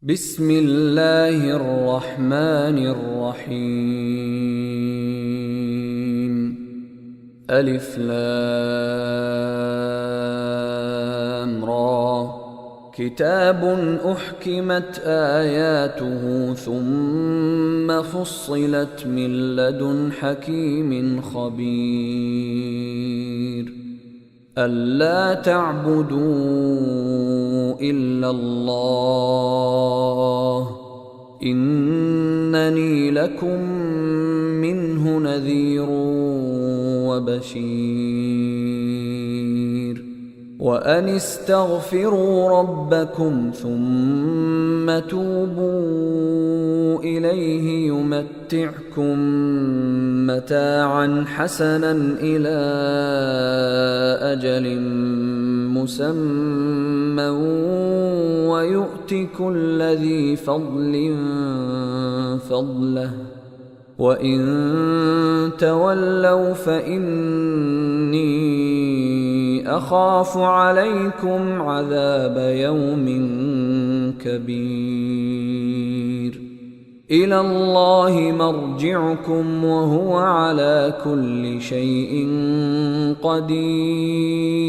بسم الله الرحمن الرحيم. ألف لام را. كتاب أحكمت آياته ثم فصلت من لدن حكيم خبير. ألا تعبدوا إلا الله إنني لكم منه نذير وبشير. وأن استغفروا ربكم ثم توبوا إليه يمتعكم متاعا حسنا إلى أجل مسمى ويؤت كل ذي فضل فضله وإن تولوا فإني أخاف عليكم عذاب يوم كبير. إلى الله مرجعكم وهو على كل شيء قدير.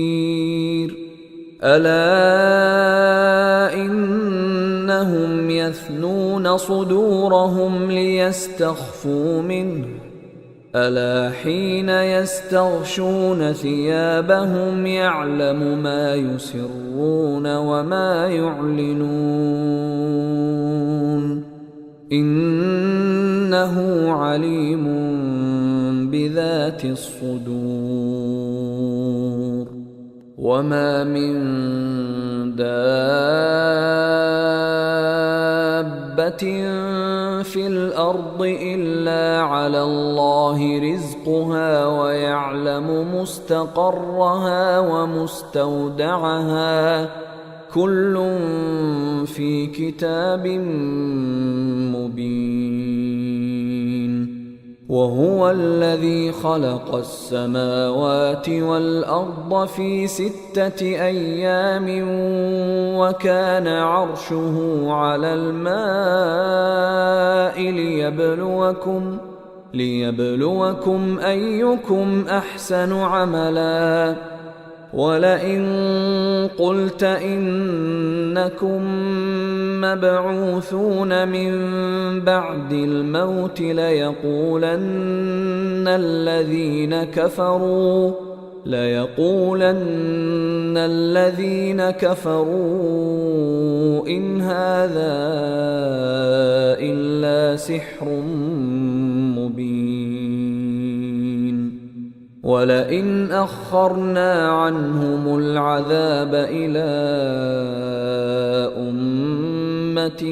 ألا إنهم يثنون صدورهم ليستخفوا منه ألا حين يستغشون ثيابهم يعلم ما يسرون وما يعلنون إنه عليم بذات الصدور. وما من دابة في الأرض إلا على الله رزقها ويعلم مستقرها ومستودعها كل في كتاب مبين. وهو الذي خلق السماوات والأرض في 6 أيام وكان عرشه على الماء ليبلوكم أيكم أحسن عملا. ولئن قلت إنكم مبعوثون من بعد الموت ليقولن الذين كفروا إن هذا إلا سحر مبين. ولئن أخرنا عنهم العذاب إلى أمة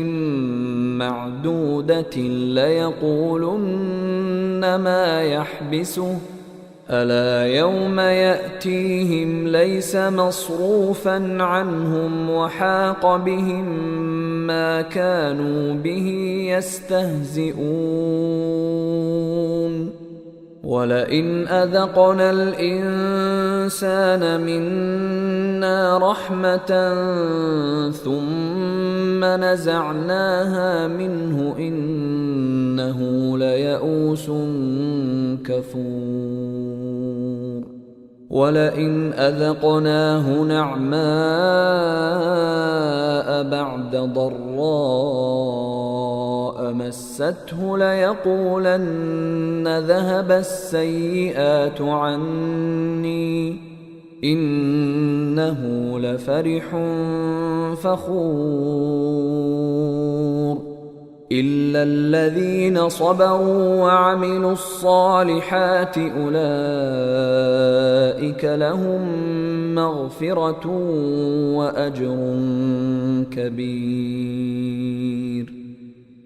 معدودة ليقولن ما يحبسه ألا يوم يأتيهم ليس مصروفا عنهم وحاق بهم ما كانوا به يستهزئون. ولئن أذقنا الإنسان منا رحمة ثم نزعناها منه إنه ليئوس كفور. ولئن أذقناه نعماء بعد ضراء مسته ليقولن ذهب السيئات عني إنه لفرح فخور. إلا الذين صبروا وعملوا الصالحات أولئك لهم مغفرة وأجر كبير.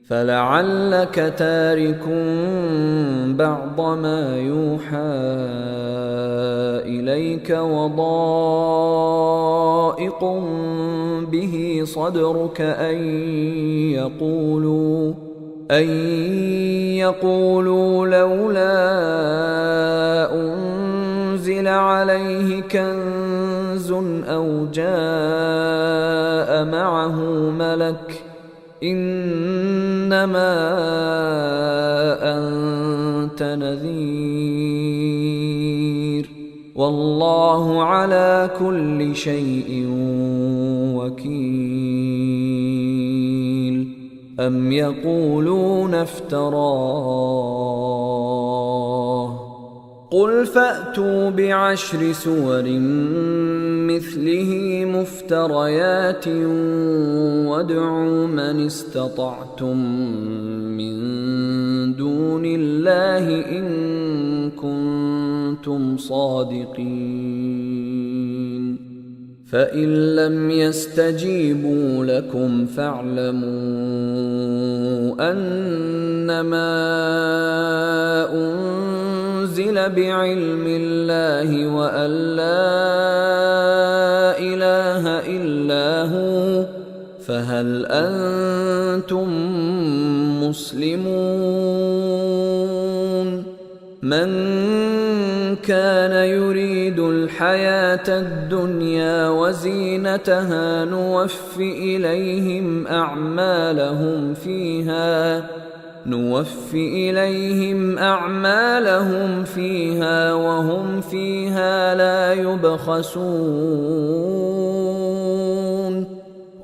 فلعلك تارك بعض ما يوحى إليك وضائق به صدرك أن يقولوا لولا أنزل عليه كنز أو جاء معه ملك إنما أنت نذير والله على كل شيء وكيل أم يقولون افتراه قل فأتوا ب10 سور مثله مفتريات وادعوا من استطعتم من دون الله إن كنتم صادقين فإن لم يستجيبوا لكم فاعلموا أنما أنزل بعلم الله وأن لا إله إلا هو فهل أنتم مسلمون من كان يريد الحياة الدنيا وزينتها نوفِ إليهم أعمالهم فيها وهم فيها لا يبخسون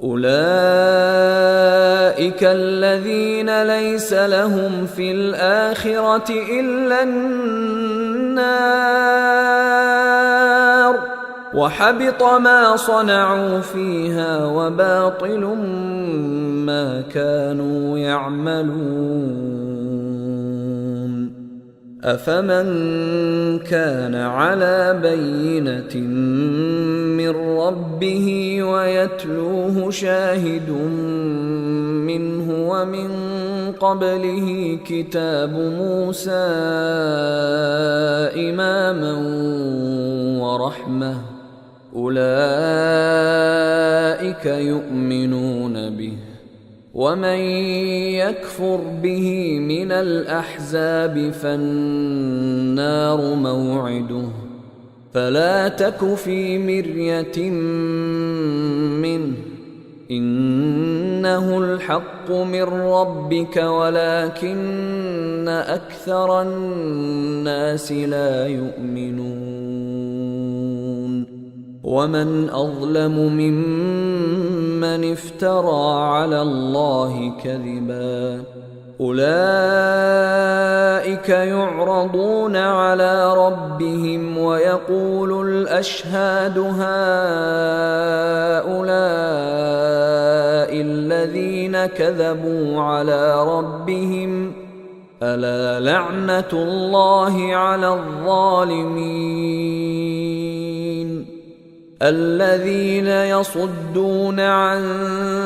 أولئك الذين ليس لهم في الآخرة إلا النار وحبط ما صنعوا فيها وباطل ما كانوا يعملون أفمن كان على بينة من ربه ويتلوه شاهد منه ومن قبله كتاب موسى إماما ورحمة أولئك يؤمنون به ومن يكفر به من الأحزاب فالنار موعده فلا تك في مرية منه إنه الحق من ربك ولكن أكثر الناس لا يؤمنون ومن أظلم ممن افترى على الله كذبا أولئك يعرضون على ربهم ويقول الأشهاد هؤلاء الذين كذبوا على ربهم ألا لعنة الله على الظالمين الذين يصدون عن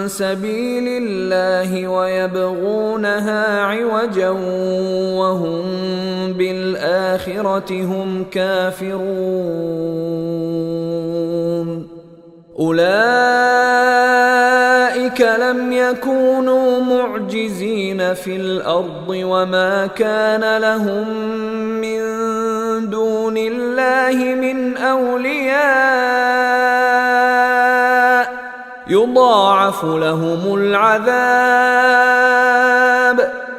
سبيل الله ويبغونها عوجا وهم بالآخرة هم كافرون أولئك لم يكونوا معجزين في الأرض وما كان لهم من دون الله من أولياء يضاعف لهم العذاب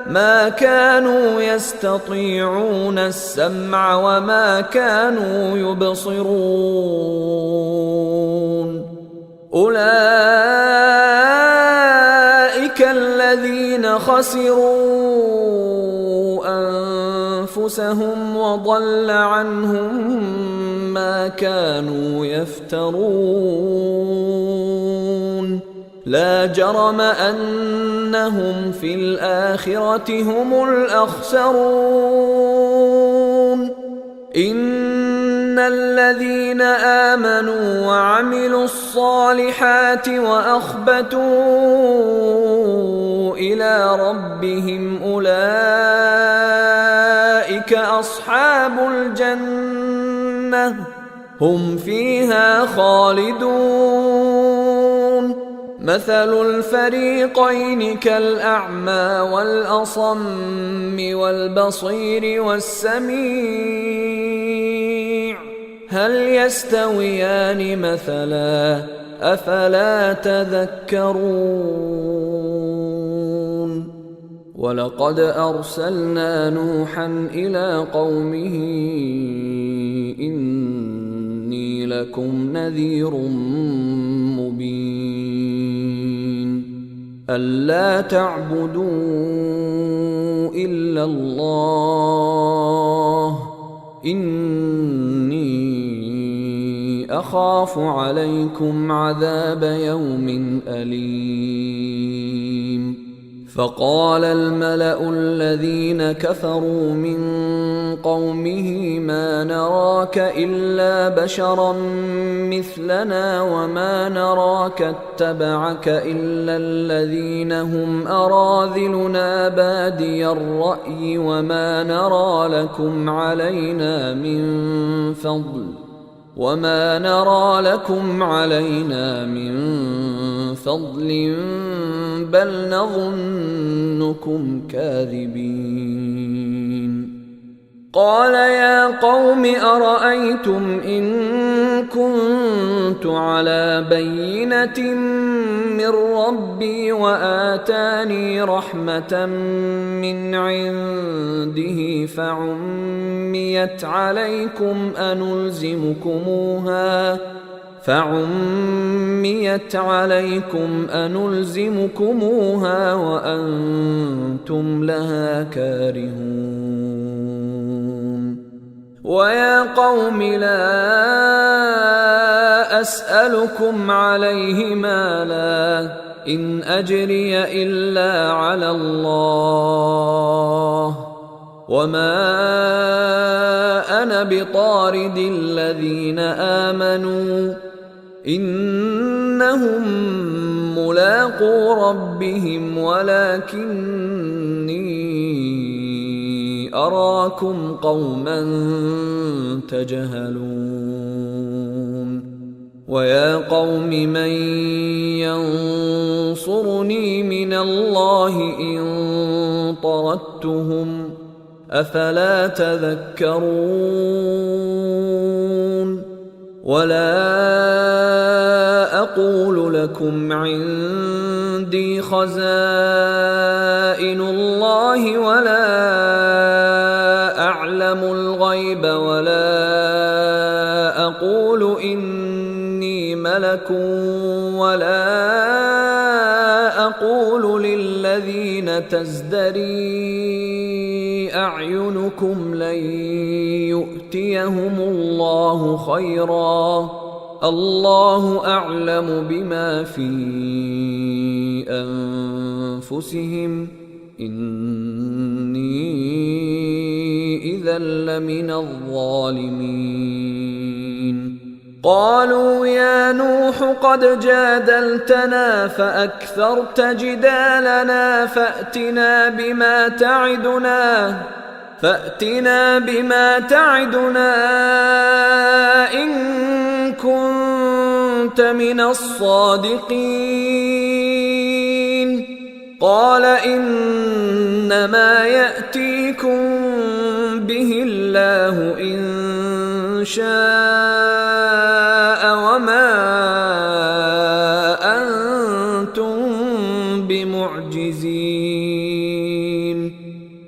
ما كانوا يستطيعون السمع وما كانوا يبصرون أولئك الذين خسروا أنفسهم وضل عنهم ما كانوا يفترون لا جرم أنهم في الآخرة هم الأخسرون إن الذين آمنوا وعملوا الصالحات وأخبتوا إلى ربهم أولئك أصحاب الجنة هم فيها خالدون مثل الفريقين كالأعمى والأصم والبصير والسميع هل يستويان مثلا أفلا تذكرون ولقد أرسلنا نوحا إلى قومه إني لكم نذير مبين ألا تعبدوا إلا الله إني أخاف عليكم عذاب يوم أليم فقال الملأ الذين كفروا من قومه ما نراك إلا بشرا مثلنا وما نراك اتبعك إلا الذين هم أراذلنا بادي الرأي وما نرى لكم علينا من فضل بل نظنكم كاذبين قال يا قوم أرأيتم إن كنت على بينة من ربي وآتاني رحمة من عنده فعميت عليكم أنلزمكموها وأنتم لها كارهون ويا قوم لا أسألكم عليه مالا إن أجري إلا على الله وما أنا بطارد الذين آمنوا إنهم ملاقو ربهم ولكني أراكم قوما تجهلون ويا قوم من ينصرني من الله إن طردتهم أفلا تذكرون ولا أقول لكم عندي خزائن الله ولا أعلم الغيب ولا أقول إني ملك ولا أقول للذين تزدري أعينكم لن يؤتيهم الله خيرا الله أعلم بما في أنفسهم إني إذا لمن الظالمين قالوا يا نوح قد جادلتنا فأكثرت جدالنا فأتنا بما تعدنا إن كنت من الصادقين قال إنما يأتيكم به الله إن شاء وما أنتم بمعجزين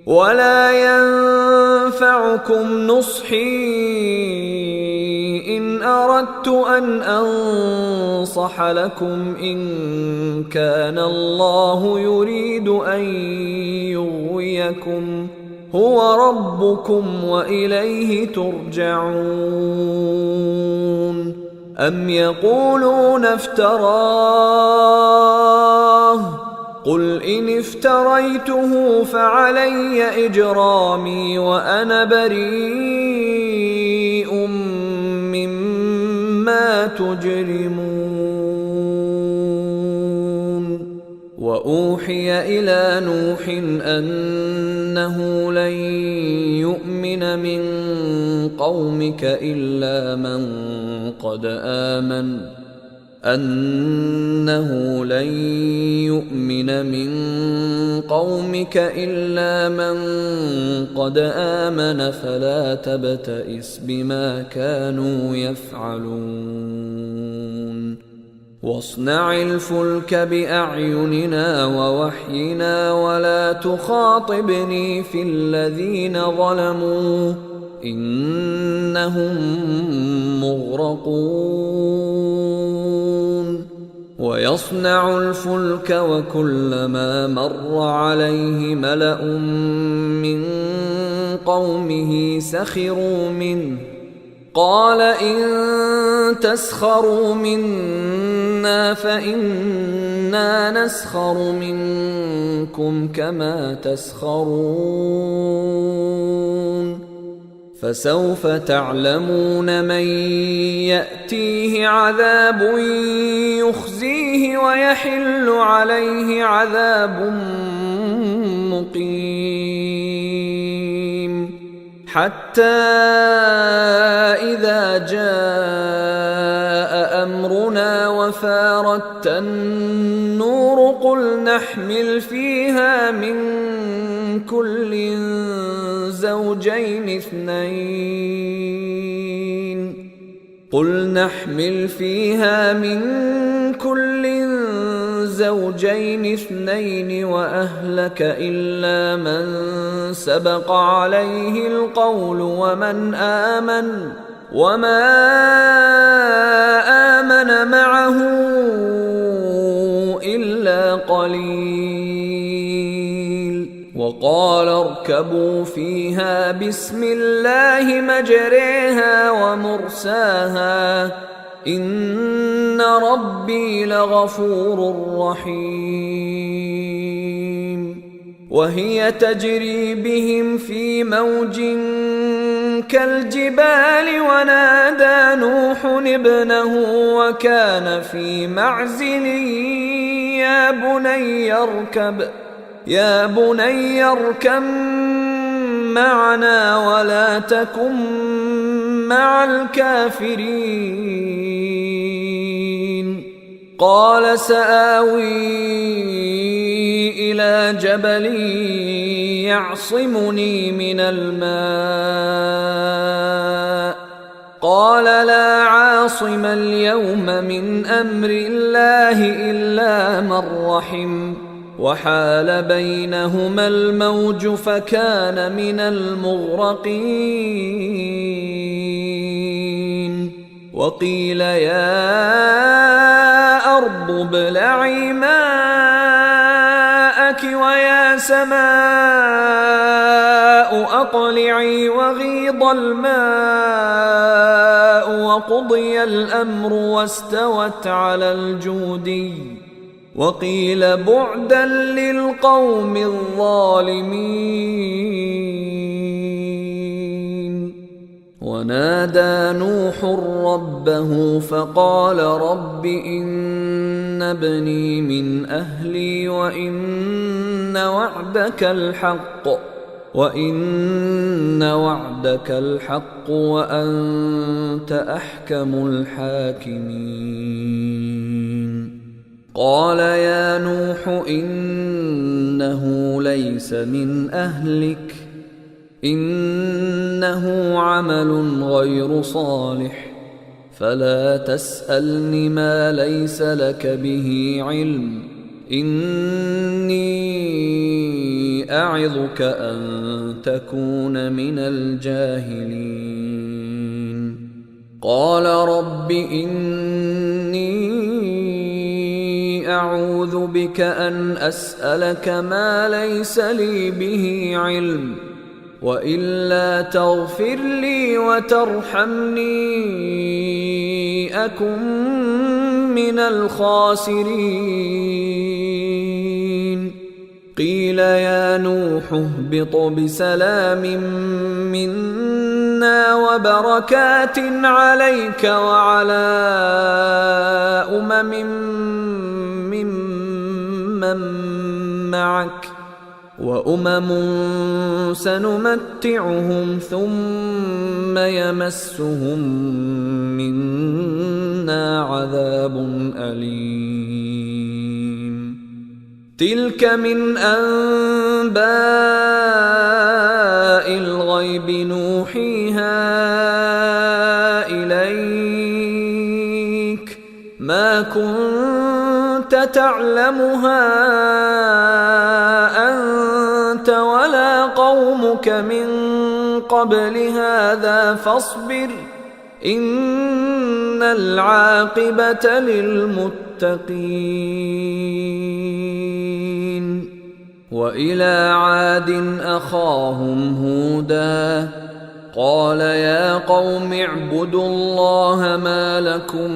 ولا ينفعكم نصحي إن أردت أن أنصح لكم إن كان الله يريد أن يغويكم هو ربكم وإليه ترجعون أم يقولون افتراه قل إن افتريته فعلي إجرامي وأنا بريء مما تجرمون وأوحي إلى نوح أنه لن يؤمن من قومك إلا من قد آمن فلا تبتئس بما كانوا يفعلون واصنع الفلك بأعيننا ووحينا ولا تخاطبني في الذين ظلموا إنهم مغرقون ويصنع الفلك وكلما مر عليه ملأ من قومه سخروا منه قال إن تسخروا منا فإنا نسخر منكم كما تسخرون فسوف تعلمون من يأتيه عذاب يخزيه ويحل عليه عذاب مقيم حتى إذا جاء أمرنا وفارت النور قل نحمل فيها من كل زوجين اثنين وأهلك إلا من سبق عليه القول وما آمن معه إلا قليل وقال اركبوا فيها بسم الله مجريها ومرساها إن ربي لغفور رحيم وهي تجري بهم في موج كالجبال ونادى نوح ابنه وكان في معزل يا بني اركب معنا ولا تكن مع الكافرين قال سآوي إلى جبل يعصمني من الماء قال لا عاصم اليوم من أمر الله إلا من رحم وحال بينهما الموج فكان من المغرقين وقيل يا أرض ابلعي ماءك ويا سماء أقلعي وغيض الماء وقضي الأمر واستوت على الجودي وقيل بعدا للقوم الظالمين ونادى نوح ربه فقال رب إن ابني من أهلي وإن وعدك الحق وأنت أحكم الحاكمين قال يا نوح إنه ليس من أهلك إنه عمل غير صالح فلا تسألني ما ليس لك به علم إني أعظك أن تكون من الجاهلين قال رب إني أعوذ بك أن أسألك ما ليس لي به علم وإلا تغفر لي وترحمني أكن من الخاسرين قيل يا نوح اهبط بسلام منا وبركات عليك وعلى ممن معك وأمم سنمتعهم ثم يمسهم منا عذاب أليم تلك من أنباء الغيب نوحيها إليك ما كنت تعلمها أنت ولا قومك من قبل هذا فاصبر إن العاقبة للمتقين. وإلى عاد أخاهم هودا قال يا قوم اعبدوا الله ما لكم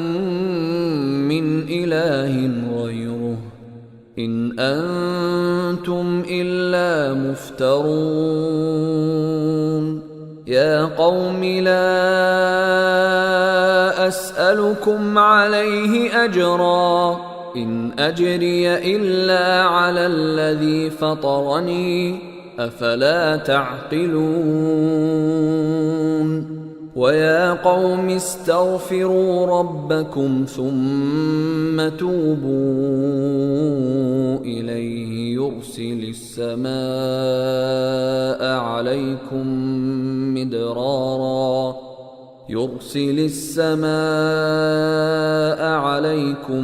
من إله غيره إن أنتم إلا مفترون. يا قوم لا أسألكم عليه أجرا إن أجري إلا على الذي فطرني أفلا تعقلون. ويا قوم استغفروا ربكم ثم توبوا إليه يرسل السماء عليكم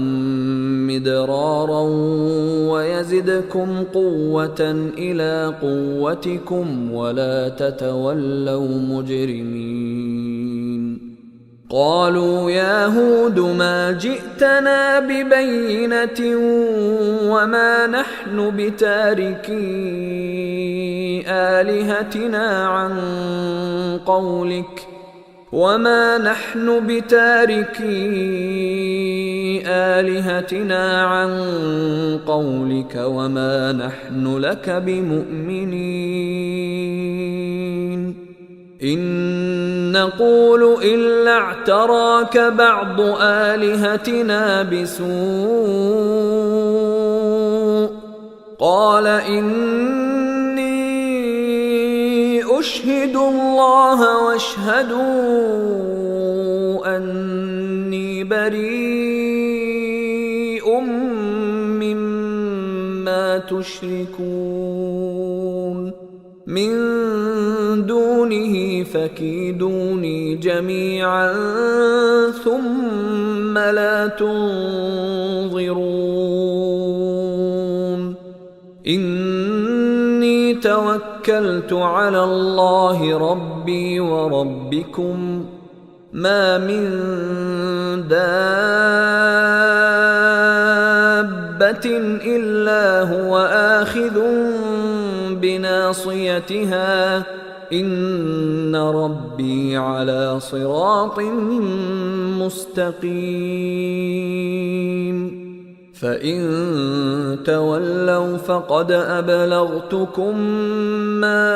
مدرارا ويزدكم قوة إلى قوتكم ولا تتولوا مجرمين. قالوا يا هود ما جئتنا ببينة وما نحن بتاركي آلهتنا عن قولك وما نحن لك بمؤمنين. إن نقول إلا اعتراك بعض آلهتنا بسوء قال إني أشهد الله واشهدوا أني بريء مما تشركون من دونه فكيدوني جميعا ثم لا تنظرون. إني توكلت على الله ربي وربكم ما من دابة إلا هو آخذ بناصيتها إن ربي على صراط مستقيم. فإن تولوا فقد أبلغتكم ما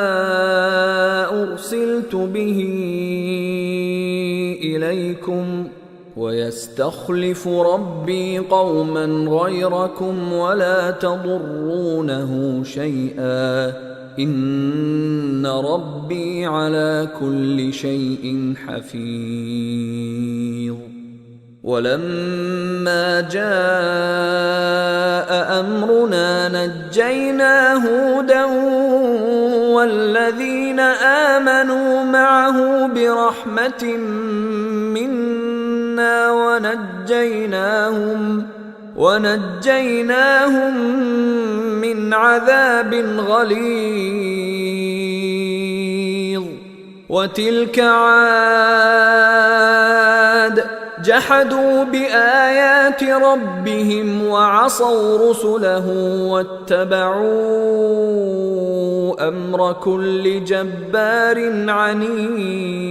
أرسلت به إليكم ويستخلف ربي قوما غيركم ولا تضرونه شيئا إن ربي على كل شيء حفيظ. ولما جاء أمرنا نجينا هودا والذين آمنوا معه برحمة منا ونجيناهم من عذاب غليظ. وتلك عاد جحدوا بآيات ربهم وعصوا رسله واتبعوا أمر كل جبار عنيد.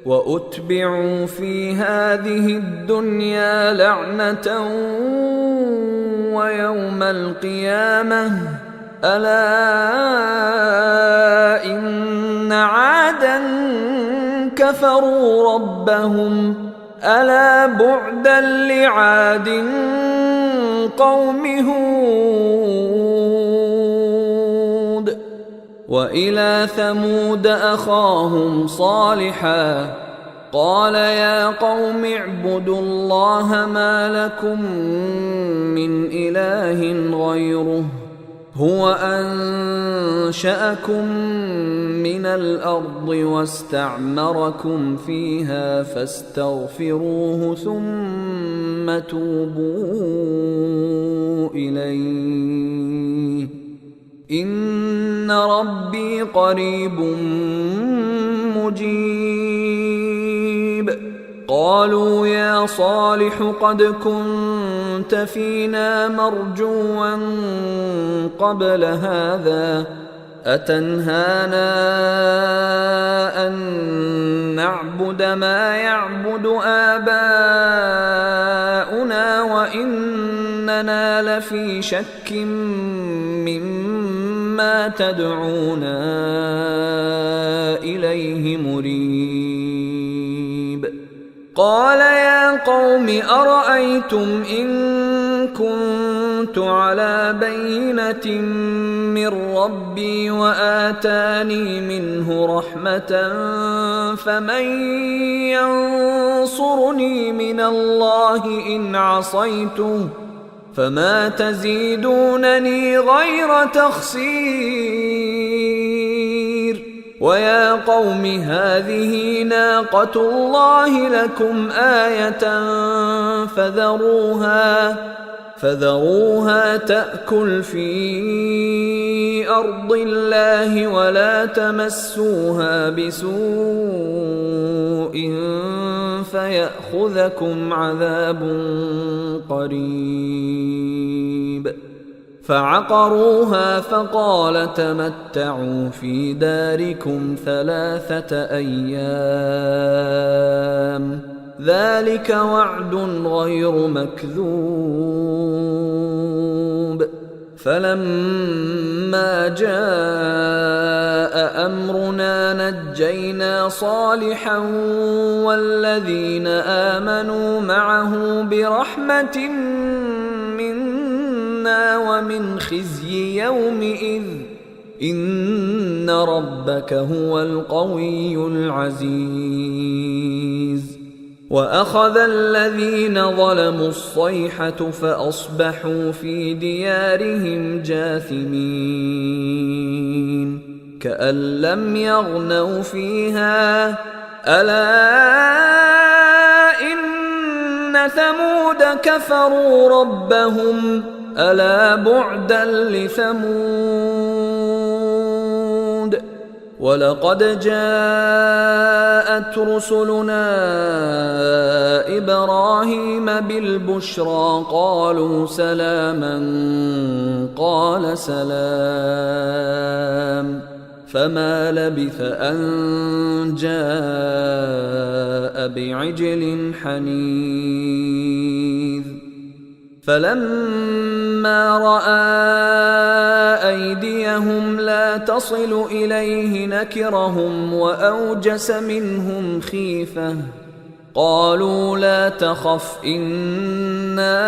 وأتبعوا في هذه الدنيا لعنة ويوم القيامة ألا إن عادا كفروا ربهم ألا بعدا لعاد قوم هود. وإلى ثمود أخاهم صالحا قال يا قوم اعبدوا الله ما لكم من إله غيره هو أنشأكم من الأرض واستعمركم فيها فاستغفروه ثم توبوا إليه إن ربي قريب مجيب. قالوا يا صالح قد كنت فينا مرجوا قبل هذا أتنهانا أن نعبد ما يعبد آباؤنا وإننا لفي شك مما تدعونا إليه مريب. قال يا قوم أرأيتم إن كنت على بينة من ربي وآتاني منه رحمة فمن ينصرني من الله إن عصيته فما تزيدونني غير تخسير. ويا قوم هذه ناقة الله لكم آية فذروها تأكل في أرض الله ولا تمسوها بسوء فيأخذكم عذاب قريب. فعقروها فقال تمتعوا في داركم 3 أيام ذلك وعد غير مكذوب. فلما جاء أمرنا نجينا صالحا والذين آمنوا معه برحمة منا ومن خزي يومئذ إن ربك هو القوي العزيز. وأخذ الذين ظلموا الصيحة فأصبحوا في ديارهم جاثمين كأن لم يغنوا فيها ألا إن ثمود كفروا ربهم ألا بعدا لثمود. ولقد جاءت رسلنا إبراهيم بالبشرى قالوا سلاما قال سلام فما لبث أن جاء بعجل حنيذ. فلما رأى أيديهم لا تصل إليه نكرهم وأوجس منهم خيفة قالوا لا تخف إنا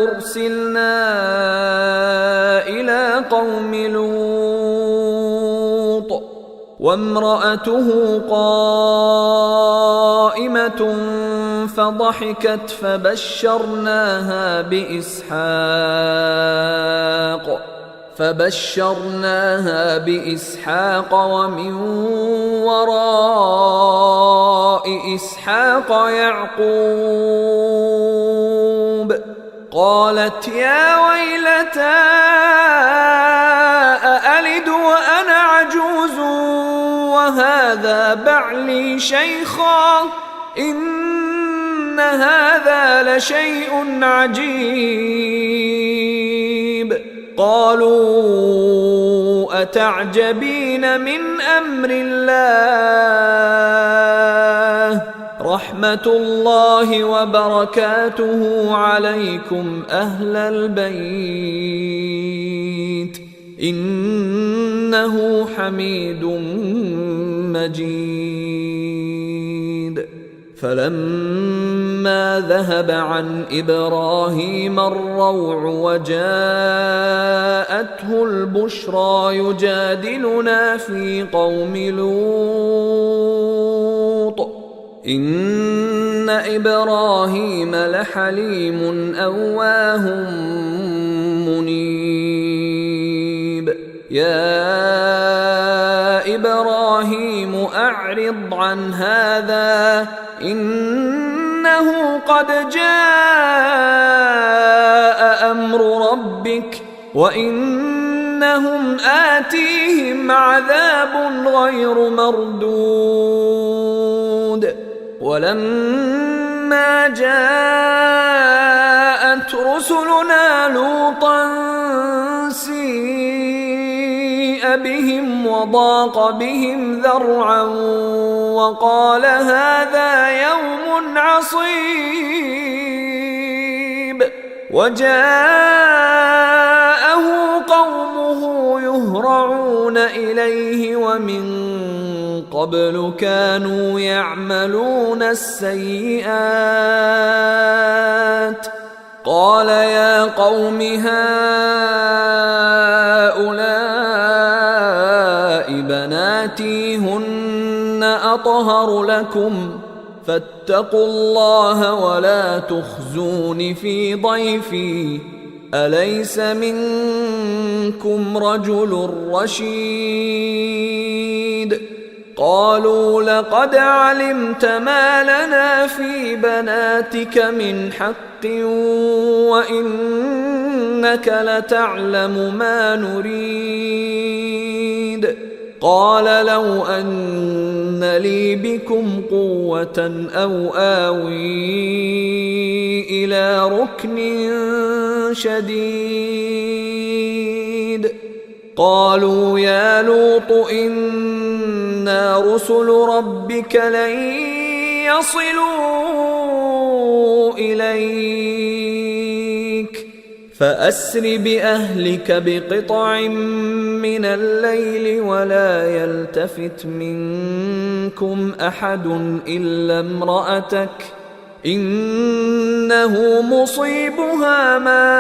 أرسلنا إلى قوم لوط وامرأته قائمة فضحكت فبشرناها بإسحاق ومن وراء إسحاق يعقوب. قالت يا ويلتى أألد وأنا عجوز وهذا بعلي شيخا إن هذا لشيء عجيب. قالوا أتعجبين من أمر الله رحمة الله وبركاته عليكم أهل البيت إنه حميد مجيد. فلما ذهب عن إبراهيم الروع وجاءته البشرى يجادلنا في قوم لوط إن إبراهيم لحليم أواه منيب. يا إبراهيم أعرض عن هذا إنه قد جاء أمر ربك وإنهم آتيهم عذاب غير مردود ولما جاءت رسلنا لوطا سيء بهم وضاق بهم ذرعا وقال هذا يوم عصيب وجاءه قومه يهرعون إليه ومن قبل كانوا يعملون السيئات قال يا قوم هؤلاء بناتي هن أطهر لكم فاتقوا الله ولا تخزون في ضيفي أليس منكم رجل رشيد قالوا لقد علمت ما لنا في بناتك من حق وإنك لتعلم ما نريد قال لو أن لي بكم قوة أو آوي إلى ركن شديد قالوا يا لوط إنا رسل ربك لن يصلوا إليك فأسر بأهلك بقطع من الليل ولا يلتفت منكم أحد إلا امرأتك إنه مصيبها ما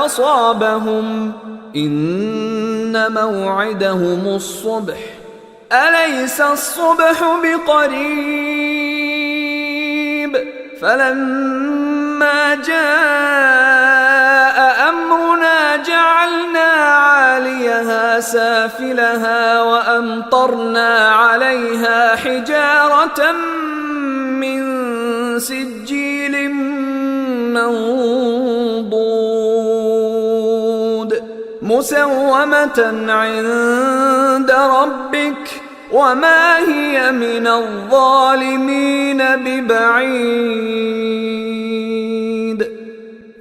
أصابهم إن موعدهم الصبح أليس الصبح بقريب فلما جاء أمرنا جعلنا عاليها سافلها وأمطرنا عليها حجارة من سجيل منضود مسومة عند ربك وما هي من الظالمين ببعيد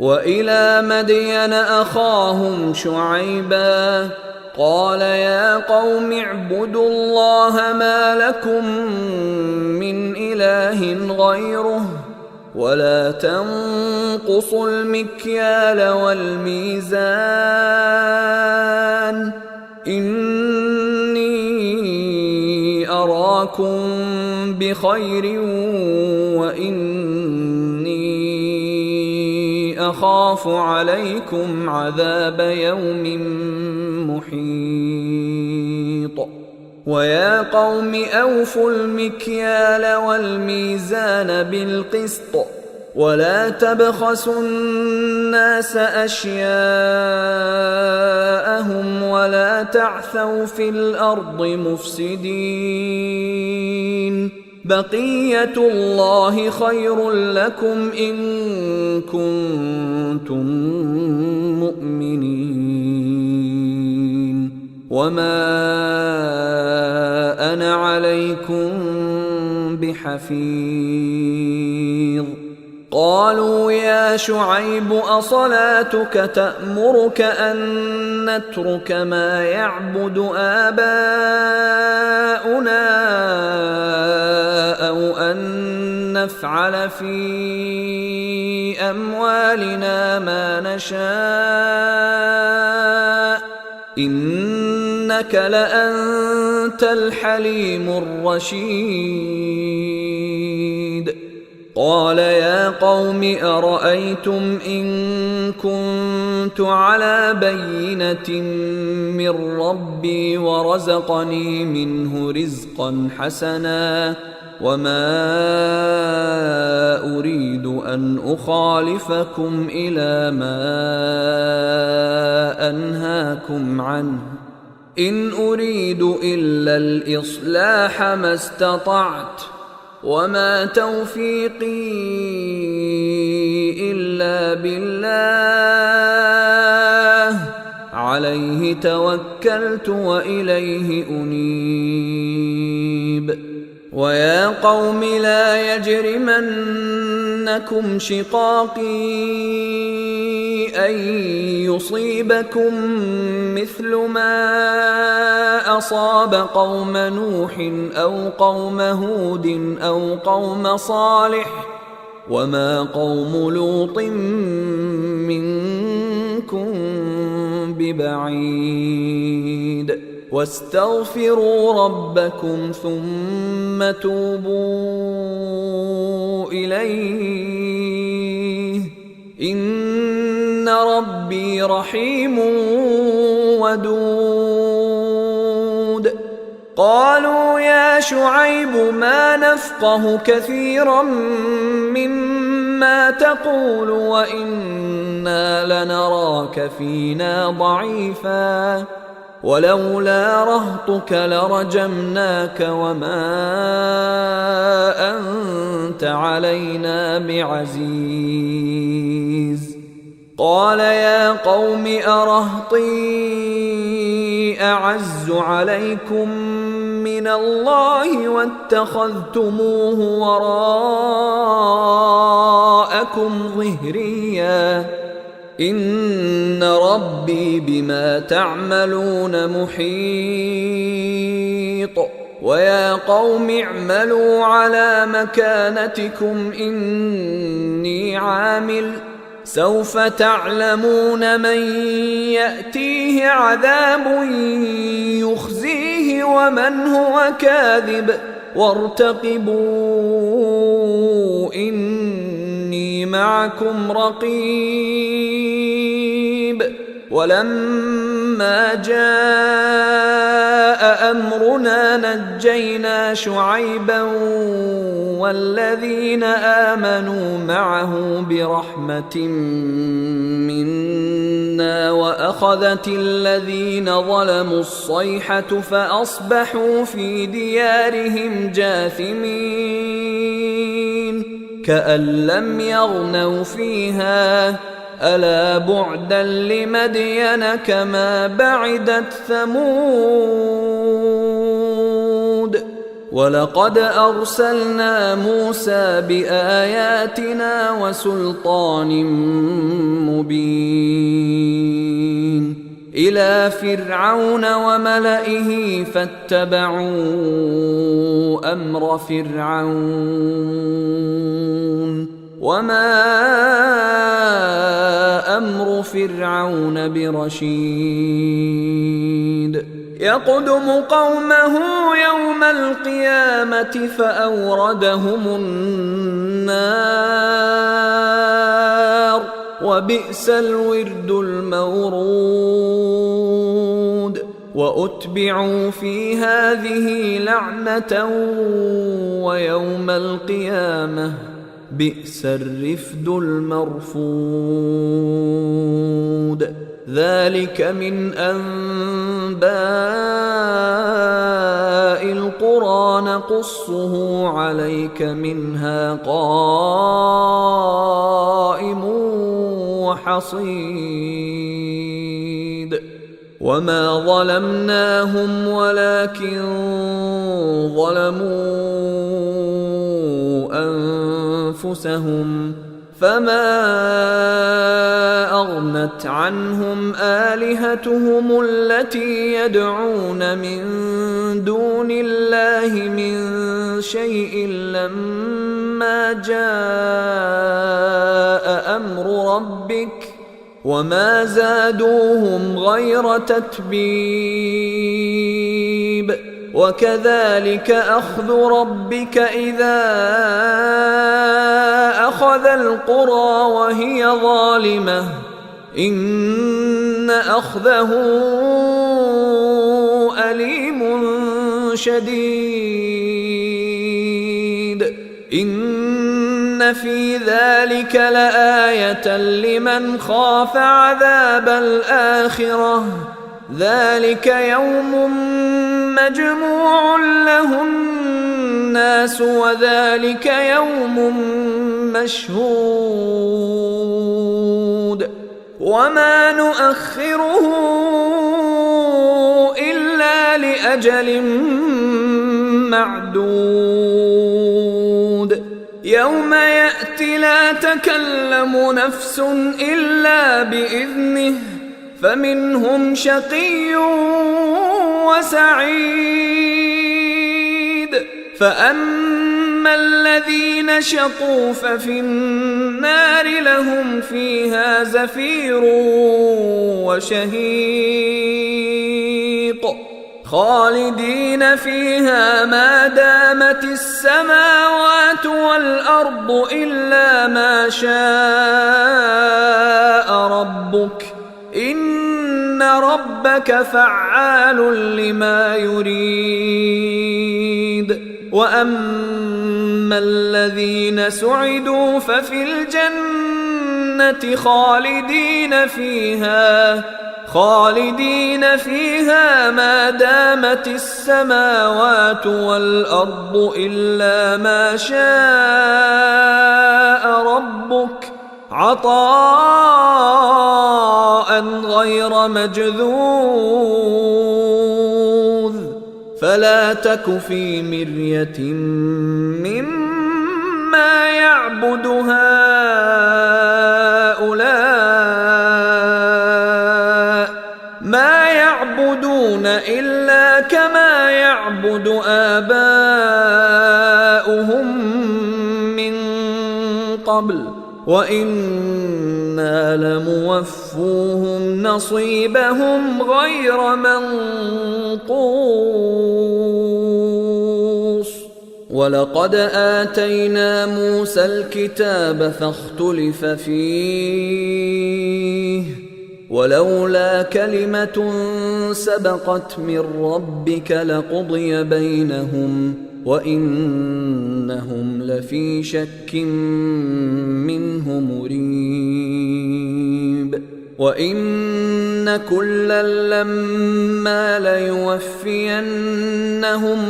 وإلى مدين أخاهم شعيبا قال يا قوم اعبدوا الله ما لكم من إله غيره ولا تنقصوا المكيال والميزان إني أراكم بخير وإني أخاف عليكم عذاب يوم محيط ويا قوم أوفوا المكيال والميزان بالقسط ولا تبخسوا الناس أشياءهم ولا تعثوا في الأرض مفسدين بقية الله خير لكم إن كنتم مؤمنين وما أنا عليكم بحفيظ قالوا يا شعيب أصلاتك تأمرك أن نترك ما يعبد آباؤنا أو أن نفعل في أموالنا ما نشاء إنك لأنت الحليم الرشيد قال يا قوم أرأيتم إن كنت على بينة من ربي ورزقني منه رزقا حسنا وما أريد أن أخالفكم إلى ما أنهاكم عنه إن أريد إلا الإصلاح ما استطعت وما توفيقي إلا بالله عليه توكلت وإليه أنيب ويا قوم لا يجرمنكم شقاقي أن يصيبكم مثل ما أصاب قوم نوح أو قوم هود أو قوم صالح وما قوم لوط منكم ببعيد واستغفروا ربكم ثم توبوا إليه إن ربي رحيم ودود قالوا يا شعيب ما نفقه كثيرا مما تقول وإنا لنراك فينا ضعيفا ولولا رهطك لرجمناك وما أنت علينا بعزيز قال يا قوم أرهطي أعز عليكم من الله واتخذتموه وراءكم ظهريا إن ربي بما تعملون محيط ويا قوم اعملوا على مكانتكم إني عامل سوف تعلمون من يأتيه عذاب يخزيه ومن هو كاذب وارتقبوا إني معكم رقيب ولما جاء أمرنا نجينا شعيبا والذين آمنوا معه برحمة منا وأخذت الذين ظلموا الصيحة فأصبحوا في ديارهم جاثمين كأن لم يغنوا فيها ألا بعدا لمدين كما بعدت ثمود ولقد أرسلنا موسى بآياتنا وسلطان مبين إلى فرعون وملئه فاتبعوا أمر فرعون وما أمر فرعون برشيد يقدم قومه يوم القيامة فأوردهم النار وبئس الورد المورود وأتبعوا في هذه لعنة ويوم القيامة بئس الرفد المرفود ذلك من أنباء القرى نقصه عليك منها قائم وحصيد وما ظلمناهم ولكن ظلموا أنفسهم فما أغنت عنهم آلهتهم التي يدعون من دون الله من شيء لما جاء أمر ربك وما زادوهم غير تتبيب وكذلك أخذ ربك إذا أخذ القرى وهي ظالمة إن أخذه أليم شديد إن إن في ذلك لآية لمن خاف عذاب الآخرة ذلك يوم مجموع له الناس وذلك يوم مشهود وما نؤخره إلا لأجل معدود يوم يأتي لا تكلم نفس إلا بإذنه فمنهم شقي وسعيد فأما الذين شقوا ففي النار لهم فيها زفير وشهيق خالدين فيها ما دامت السماوات والأرض إلا ما شاء ربك إن ربك فعال لما يريد وأما الذين سعدوا ففي الجنة خالدين فيها ما دامت السماوات والأرض إلا ما شاء ربك عطاء غير مجذوذ فلا تك في مرية مما يعبد هؤلاء ما يعبدون إلا كما يعبد آباؤهم من قبل وإنا لموفوهم نصيبهم غير منقوص ولقد آتينا موسى الكتاب فاختلف فيه ولولا كلمة سبقت من ربك لقضي بينهم وإنهم لفي شك منه مريب وإن كلا لما ليوفينهم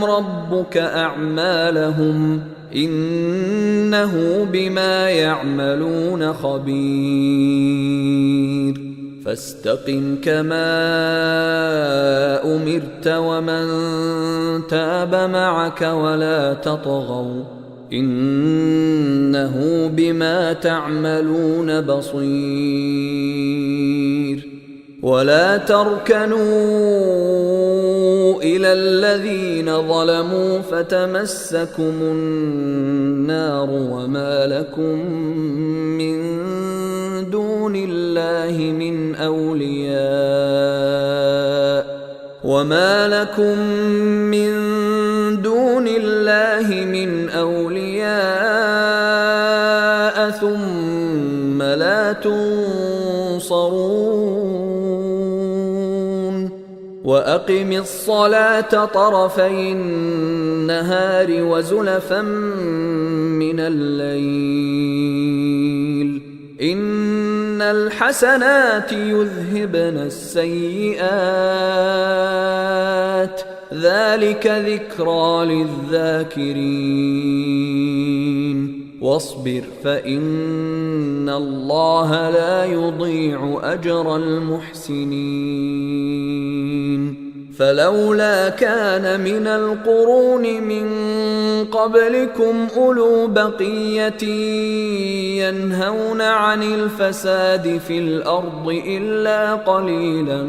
ربك أعمالهم إنه بما يعملون خبير فاستقم كما أمرت ومن تاب معك ولا تطغوا إنه بما تعملون بصير ولا تركنوا إلى الذين ظلموا فتمسكم النار وما لكم من دون الله من أولياء ثم لا تنصرون وأقم الصلاة طرفي النهار وزلفا من الليل إن الحسنات يذهبن السيئات ذلك ذكرى للذاكرين واصبر فإن الله لا يضيع أجر المحسنين فلولا كان من القرون من قبلكم أولو بقية ينهون عن الفساد في الأرض إلا قليلا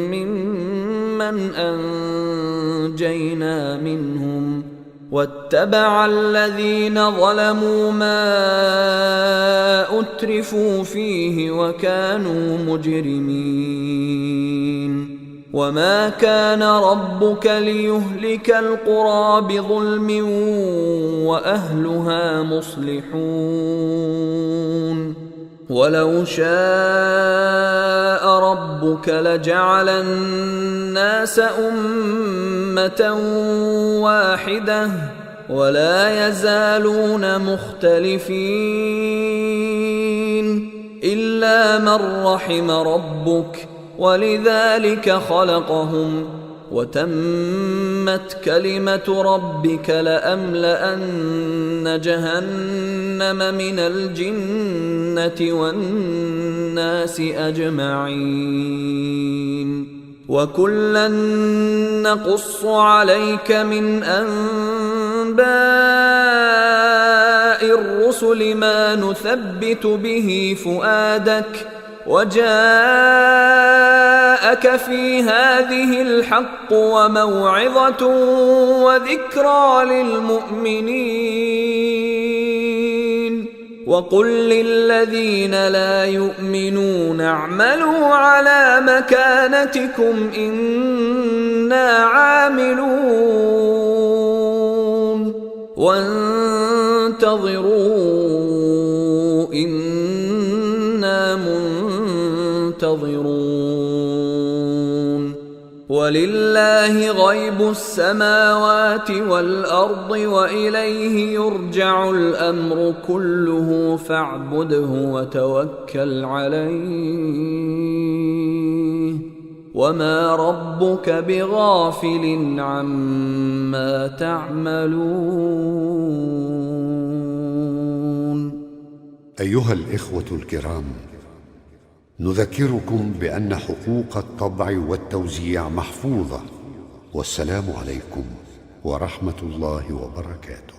ممن أنجينا منهم واتبع الذين ظلموا ما أترفوا فيه وكانوا مجرمين وما كان ربك ليهلك القرى بظلم وأهلها مصلحون ولو شاء ربك لجعل الناس أمة واحدة ولا يزالون مختلفين إلا من رحم ربك ولذلك خلقهم وتمت كلمة ربك لأملأن جهنم من الجنة والناس أجمعين وكلا نقص عليك من أنباء الرسل ما نثبت به فؤادك وجاءك في هذه الحق وموعظة وذكرى للمؤمنين وقل للذين لا يؤمنون اعملوا على مكانتكم إنا عاملون وانتظروا إنا منتظرون ولله غيب السماوات والأرض وإليه يرجع الأمر كله فاعبده وتوكل عليه وما ربك بغافل عما تعملون. أيها الإخوة الكرام، نذكركم بأن حقوق الطبع والتوزيع محفوظة، والسلام عليكم ورحمة الله وبركاته.